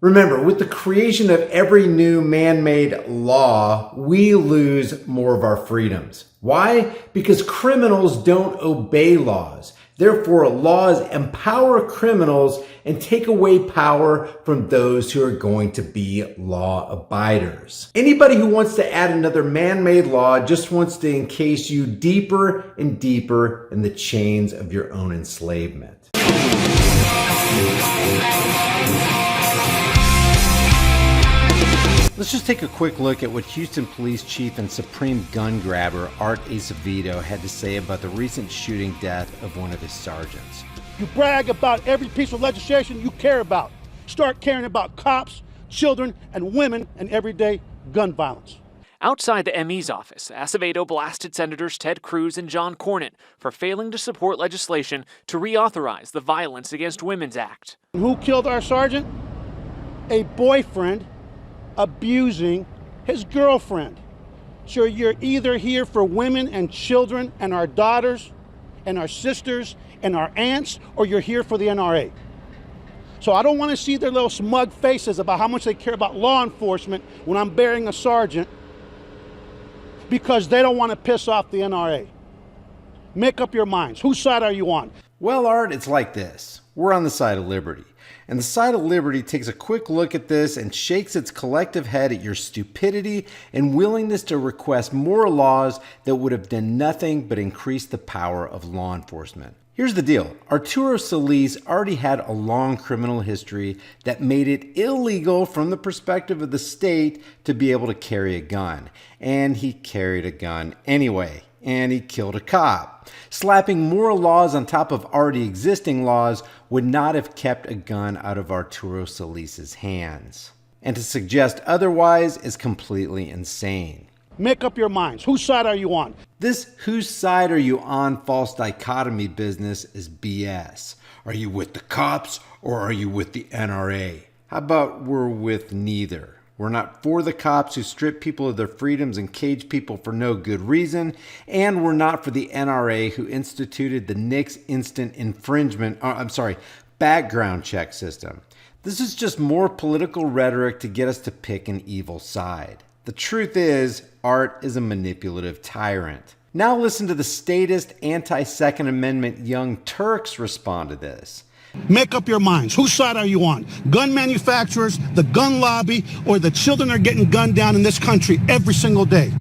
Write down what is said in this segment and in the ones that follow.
Remember, with the creation of every new man-made law, we lose more of our freedoms. Why? Because criminals don't obey laws. Therefore, laws empower criminals and take away power from those who are going to be law abiders. Anybody who wants to add another man-made law just wants to encase you deeper and deeper in the chains of your own enslavement. Let's just take a quick look at what Houston Police Chief and Supreme Gun Grabber Art Acevedo had to say about the recent shooting death of one of his sergeants. You brag about every piece of legislation you care about. Start caring about cops, children, and women and everyday gun violence. Outside the ME's office, Acevedo blasted Senators Ted Cruz and John Cornyn for failing to support legislation to reauthorize the Violence Against Women's Act. Who killed our sergeant? A boyfriend abusing his girlfriend. So you're either here for women and children and our daughters and our sisters and our aunts, or you're here for the NRA. So I don't want to see their little smug faces about how much they care about law enforcement when I'm burying a sergeant because they don't want to piss off the NRA. Make up your minds. Whose side are you on? Well, Art, it's like this. We're on the side of liberty. And the side of liberty takes a quick look at this and shakes its collective head at your stupidity and willingness to request more laws that would have done nothing but increase the power of law enforcement. Here's the deal. Arturo Solis already had a long criminal history that made it illegal from the perspective of the state to be able to carry a gun. And he carried a gun anyway. And he killed a cop. Slapping more laws on top of already existing laws would not have kept a gun out of Arturo Solis's hands. And to suggest otherwise is completely insane. Make up your minds. Whose side are you on? This whose side are you on false dichotomy business is BS. Are you with the cops or are you with the NRA? How about we're with neither? We're not for the cops who strip people of their freedoms and cage people for no good reason, and we're not for the NRA who instituted the NICS instant background check system. This is just more political rhetoric to get us to pick an evil side. The truth is, Art is a manipulative tyrant. Now listen to the statist anti-Second Amendment Young Turks respond to this. Make up your minds. Whose side are you on? Gun manufacturers, the gun lobby, or the children are getting gunned down in this country every single day?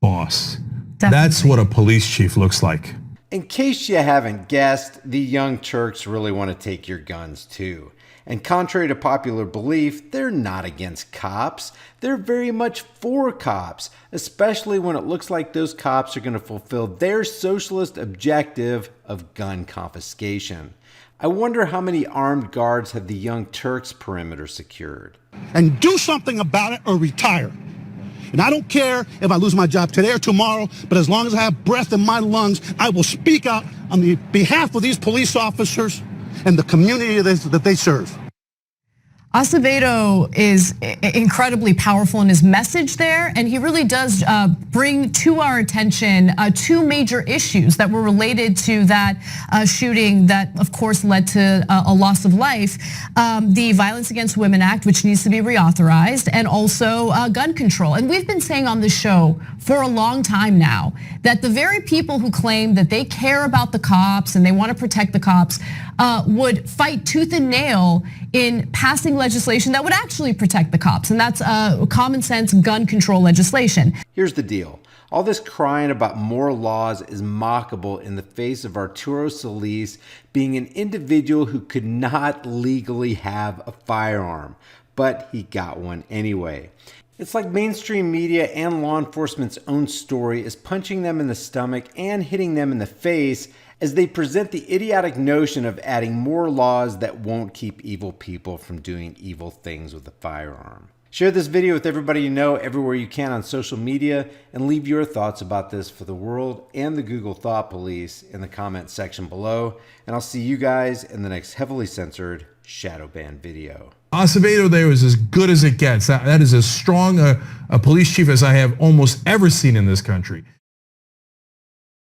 Boss, that's what a police chief looks like. In case you haven't guessed, the Young Turks really want to take your guns too. And contrary to popular belief, they're not against cops. They're very much for cops, especially when it looks like those cops are going to fulfill their socialist objective of gun confiscation. I wonder how many armed guards have the Young Turks perimeter secured. And do something about it or retire. And I don't care if I lose my job today or tomorrow, but as long as I have breath in my lungs, I will speak out on the behalf of these police officers and the community that they serve. Acevedo is incredibly powerful in his message there, and he really does bring to our attention two major issues that were related to that shooting that, of course, led to a loss of life. The Violence Against Women Act, which needs to be reauthorized, and also gun control. And we've been saying on the show for a long time now that the very people who claim that they care about the cops and they want to protect the cops would fight tooth and nail in passing legislation that would actually protect the cops, and that's common sense gun control legislation. Here's the deal. All this crying about more laws is mockable in the face of Arturo Solis being an individual who could not legally have a firearm, but he got one anyway. It's like mainstream media and law enforcement's own story is punching them in the stomach and hitting them in the face as they present the idiotic notion of adding more laws that won't keep evil people from doing evil things with a firearm. Share this video with everybody you know everywhere you can on social media, and leave your thoughts about this for the world and the Google Thought Police in the comment section below. And I'll see you guys in the next heavily censored shadow ban video. Acevedo there is as good as it gets. That is as strong a police chief as I have almost ever seen in this country.